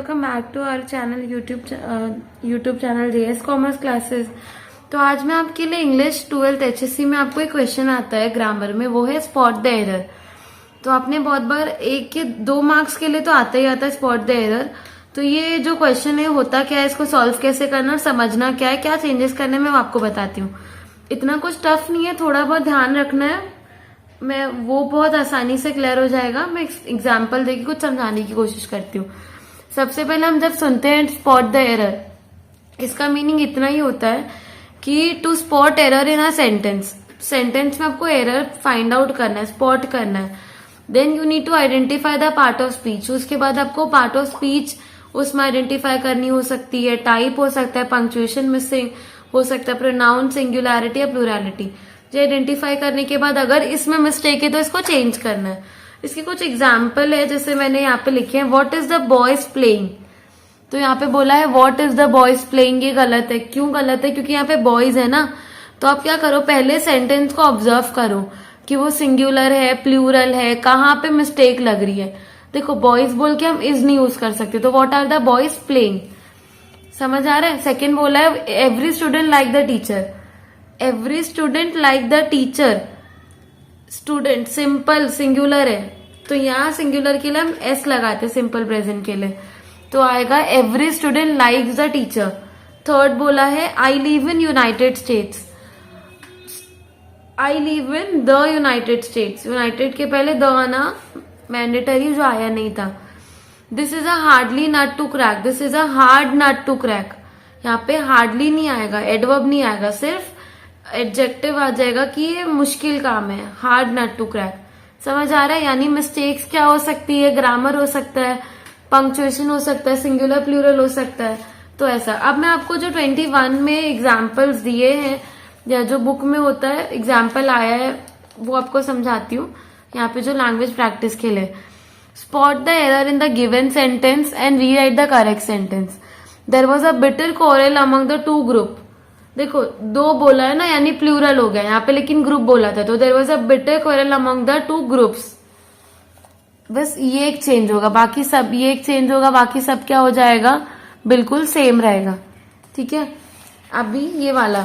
Welcome back to our channel YouTube channel JS commerce classes. तो आज मैं आपके लिए इंग्लिश 12th HSC में आपको एक क्वेश्चन आता है ग्रामर में, वो है स्पॉट द एरर। तो आपने बहुत बार 1 या 2 मार्क्स के लिए तो आता ही आता है स्पॉट द एरर। तो ये जो क्वेश्चन है होता क्या है, इसको सॉल्व कैसे करना और समझना क्या है, क्या चेंजेस करने में, मैं आपको बताती हूँ। इतना कुछ टफ नहीं है, थोड़ा बहुत ध्यान रखना है, मैं वो बहुत आसानी से क्लियर हो जाएगा। मैं एग्जाम्पल देके कुछ समझाने की कोशिश करती हूँ। सबसे पहले हम जब सुनते हैं स्पॉट द एरर, इसका मीनिंग इतना ही होता है कि to spot error in a sentence में आपको एरर फाइंड आउट करना है, स्पॉट करना है। Then you need to identify the part of speech. उसके बाद आपको पार्ट ऑफ स्पीच उसमें आइडेंटिफाई करनी हो सकती है, टाइप हो सकता है, पंक्चुएशन मिसिंग हो सकता है, प्रोनाउन सिंगुलैरिटी या प्लूरैलिटी। ये आइडेंटिफाई करने के बाद अगर इसमें मिस्टेक है तो इसको चेंज करना है। इसके कुछ एग्जाम्पल है, जैसे मैंने यहाँ पे लिखे हैं, what is the boys playing. तो यहाँ पे बोला है what is the boys playing, ये गलत है। क्यों गलत है? क्योंकि यहाँ पे बॉयज है ना। तो आप क्या करो, पहले सेंटेंस को ऑब्जर्व करो कि वो सिंगुलर है, प्लूरल है, कहाँ पे मिस्टेक लग रही है। देखो बॉयज बोल के हम इज नहीं यूज कर सकते, तो what are the boys playing. समझ आ रहा है? सेकेंड बोला है every student like the teacher. Every student like the teacher, student simple singular है, तो यहाँ सिंगुलर के लिए हम एस लगाते हैं सिंपल प्रेजेंट के लिए, तो आएगा every student likes the teacher. Third बोला है I live in United States. I live in the United States, United के पहले द आना मैंडेटरी, जो आया नहीं था। This is a hardly nut to crack, this is a hard nut to crack. यहाँ पे हार्डली नहीं आएगा, एडवर्ब नहीं आएगा, सिर्फ एडजेक्टिव आ जाएगा कि ये मुश्किल काम है, हार्ड नट टू क्रैक। समझ आ रहा है? यानी मिस्टेक्स क्या हो सकती है, ग्रामर हो सकता है, पंक्चुएशन हो सकता है, सिंगुलर प्लूरल हो सकता है। तो ऐसा अब मैं आपको जो 21 में एग्जाम्पल्स दिए हैं या जो बुक में होता है एग्जाम्पल आया है वो आपको समझाती हूँ। यहाँ पे जो लैंग्वेज प्रैक्टिस के लिए, spot the error in the given sentence and rewrite the correct sentence. There was a bitter quarrel among the 2 group. देखो 2 बोला है ना, यानी प्लूरल हो गया यहाँ पे, लेकिन ग्रुप बोला था, तो there was a bitter quarrel among the 2 groups. बस ये एक चेंज होगा, बाकी सब ये एक चेंज होगा, बाकी सब क्या हो जाएगा, बिल्कुल सेम रहेगा। ठीक है, अभी ये वाला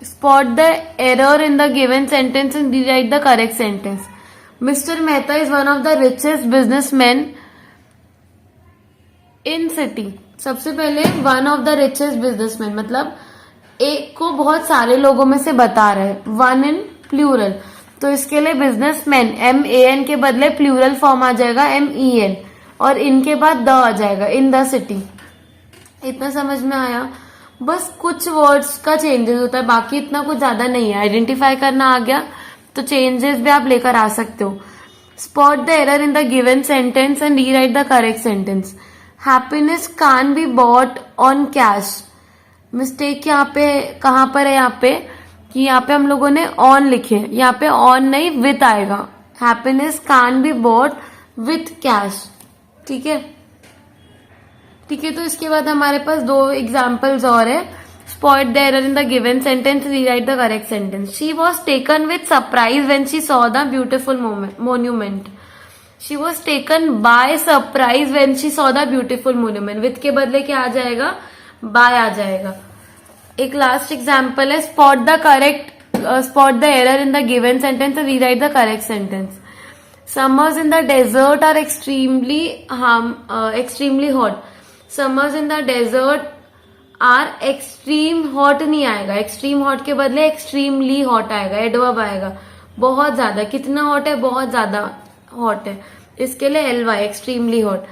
spot the error in the given sentence and rewrite the correct sentence. Mister Mehta is one of the richest businessman in city. सबसे पहले one of the richest businessman मतलब एक को बहुत सारे लोगों में से बता रहे, वन इन प्लूरल, तो इसके लिए बिजनेसमैन MAN के बदले प्लूरल फॉर्म आ जाएगा MEN, और इनके बाद द आ जाएगा, इन द सिटी। इतना समझ में आया? बस कुछ वर्ड्स का चेंजेस होता है, बाकी इतना कुछ ज्यादा नहीं है। आइडेंटिफाई करना आ गया तो चेंजेस भी आप लेकर आ सकते हो। Spot the error in the given sentence and rewrite the correct sentence. Happiness can be bought on cash. Mistake यहाँ पे कहाँ पर है, यहाँ पे कि यहाँ पे हम लोगों ने ऑन लिखे, यहाँ पे ऑन नहीं विथ आएगा। Happiness can be bought with cash. ठीक है, ठीक है। तो इसके बाद हमारे पास 2 एग्जाम्पल्स और है। Spot the error in the given sentence, rewrite the correct sentence. She was taken with surprise when she saw the beautiful monument. She was taken by surprise when she saw the beautiful monument. With के बदले क्या आ जाएगा, by आ जाएगा। एक last example है, spot the error in the given sentence and rewrite the correct sentence. Summers in the desert are extremely hot. Summers in the desert are extreme hot नहीं आएगा, एक्सट्रीम हॉट के बदले extremely hot आएगा, adverb आएगा। बहुत ज्यादा, कितना hot है, बहुत ज्यादा हॉट है, इसके लिए LY, एक्सट्रीमली हॉट।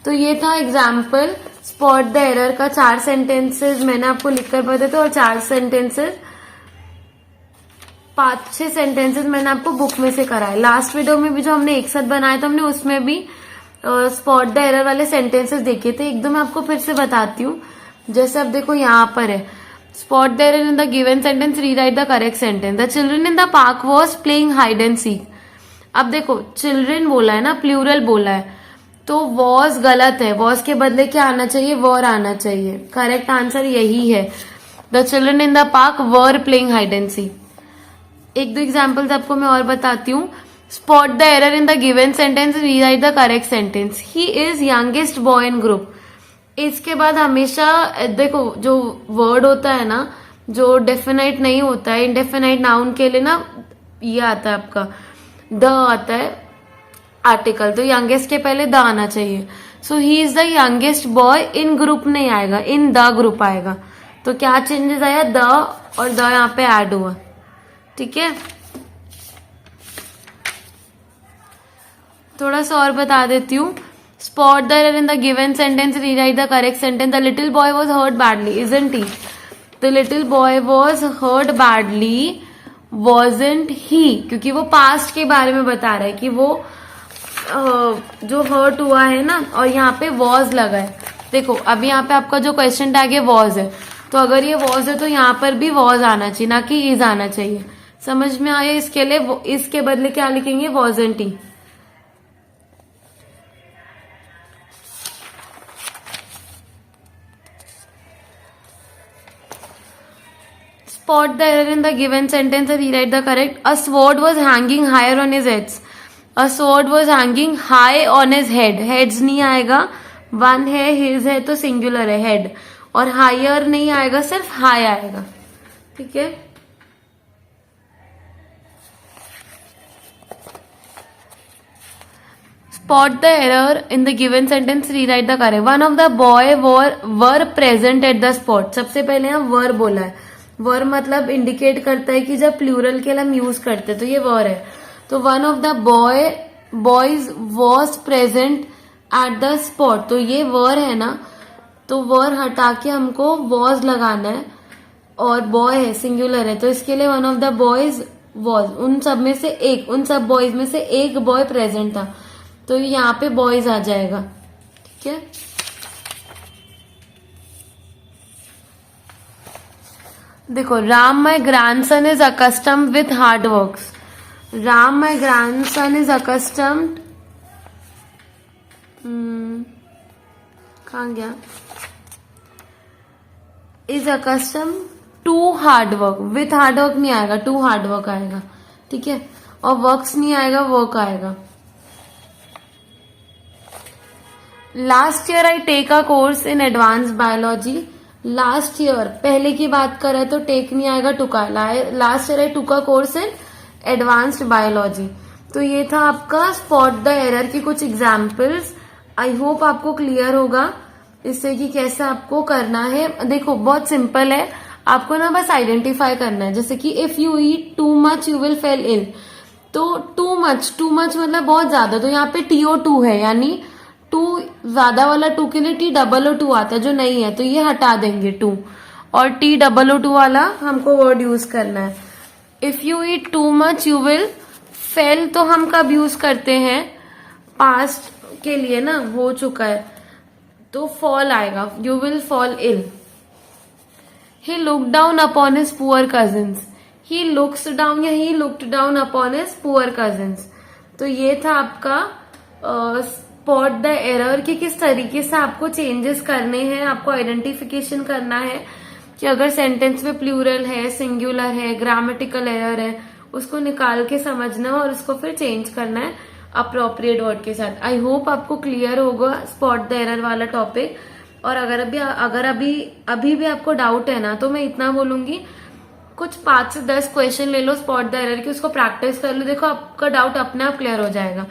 तो ये था एग्जाम्पल स्पॉट द एरर का। 4 सेंटेंसेस मैंने आपको लिखकर बताए थे, और 4 सेंटेंसेस 5-6 सेंटेंसेस मैंने आपको बुक में से कराए। लास्ट वीडियो में भी जो हमने एक साथ बनाया था, हमने उसमें भी स्पॉट द एरर वाले सेंटेंसेस देखे थे। एकदम मैं आपको फिर से बताती हूँ। जैसे अब देखो यहाँ पर है, spot the error in the given sentence, rewrite the correct sentence. The children in the park was playing hide and seek. अब देखो चिल्ड्रन बोला है ना, प्लूरल बोला है, तो वॉज गलत है, वॉज के बदले क्या आना चाहिए, वर आना चाहिए। करेक्ट आंसर यही है, the children in the park were playing hide and seek. 1-2 examples आपको मैं और बताती हूँ। Spot the error in the given sentence, rewrite the correct sentence. He is youngest boy in group. इसके बाद हमेशा देखो जो वर्ड होता है ना, जो डेफिनाइट नहीं होता है, इनडेफिनाइट नाउन के लिए ना ये आता है आपका द आता है आर्टिकल, तो यंगेस्ट के पहले द आना चाहिए। So he is the youngest boy, in group नहीं आएगा, इन द ग्रुप आएगा। तो क्या चेंजेस आया, द और द यहाँ पे ऐड हुआ, ठीक है। थोड़ा सा और बता देती हूँ। Spot the error in the given sentence, rewrite the correct sentence. The little boy was hurt badly, isn't he? The little boy was hurt badly, wasn't he? क्योंकि वो पास्ट के बारे में बता रहा है कि वो जो हर्ट हुआ है ना, और यहाँ पे वॉज लगा है। देखो अभी यहाँ पे आपका जो क्वेश्चन टैग है वॉज है, तो अगर ये वॉज है तो यहाँ पर भी वॉज आना चाहिए, ना कि इज आना चाहिए। समझ में आया? इसके लिए इसके बदले क्या लिखेंगे, wasn't he. Spot the error in the given sentence and rewrite the correct. A sword was hanging higher on his head. A sword was hanging high on his head. Heads नहीं आएगा, one है, his है तो singular है head, और higher नहीं आएगा, सिर्फ high आएगा, ठीक है। Spot the error in the given sentence, rewrite the correct. One of the boy were present at the spot. सबसे पहले यहाँ were बोला है। वर मतलब इंडिकेट करता है कि जब प्लूरल के लिए हम यूज करते हैं तो ये वर है। तो one of the boys was present at the spot, तो ये वर है ना, तो वर हटा के हमको वॉज लगाना है, और बॉय है सिंगुलर है, तो इसके लिए one of the boys was, उन सब में से एक, उन सब बॉयज में से एक बॉय प्रेजेंट था, तो यहाँ पे बॉयज आ जाएगा, ठीक है। देखो, Ram my grandson is accustomed with hard works. Ram my grandson is accustomed, कहाँ गया, is accustomed to hard work. With hard work नहीं आएगा, टू हार्ड वर्क आएगा, ठीक है, और वर्क्स नहीं आएगा, वर्क आएगा। Last year I take a course in advance biology. Last year, पहले की बात करें तो टेक नहीं आएगा, टुका। Last year I took a course in advanced biology. तो ये था आपका स्पॉट द एरर की कुछ एग्जाम्पल्स। आई होप आपको क्लियर होगा इससे कि कैसे आपको करना है। देखो बहुत सिंपल है, आपको ना बस आइडेंटिफाई करना है। जैसे कि if you eat too much you will fell ill, तो टू मच मतलब बहुत ज्यादा, तो यहाँ पे TO2 है, यानी टू ज्यादा वाला टू के लिए TOO2 आता है, जो नहीं है तो ये हटा देंगे टू, और TOO2 वाला हमको वर्ड यूज करना है। If you eat too much you will fail, तो हम कब यूज करते हैं, पास्ट के लिए ना, हो चुका है, तो फॉल आएगा, you will fall ill. He look down upon his poor cousins. He looks down या he looked down upon his poor cousins. तो ये था आपका स्पॉट द एरर कि किस तरीके से आपको चेंजेस करने हैं, आपको आइडेंटिफिकेशन करना है कि अगर सेंटेंस में प्लूरल है, सिंगुलर है, ग्रामेटिकल एरर है, उसको निकाल के समझना है और उसको फिर चेंज करना है अप्रोप्रिएट वर्ड के साथ। आई होप आपको क्लियर होगा स्पॉट द एरर वाला टॉपिक। और अगर अभी भी आपको डाउट है ना, तो मैं इतना बोलूंगी, कुछ 5 से 10 क्वेश्चन ले लो स्पॉट द एरर की, उसको प्रैक्टिस कर लो, देखो आपका डाउट अपने आप क्लियर हो जाएगा।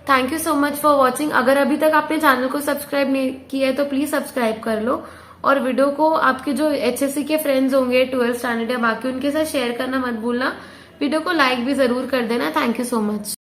Thank you so much for watching. अगर अभी तक आपने चैनल को सब्सक्राइब नहीं किया है तो प्लीज सब्सक्राइब कर लो, और वीडियो को आपके जो HSC के फ्रेंड्स होंगे 12th स्टैंडर्ड या बाकी, उनके साथ शेयर करना मत भूलना। वीडियो को लाइक भी जरूर कर देना। Thank you so much.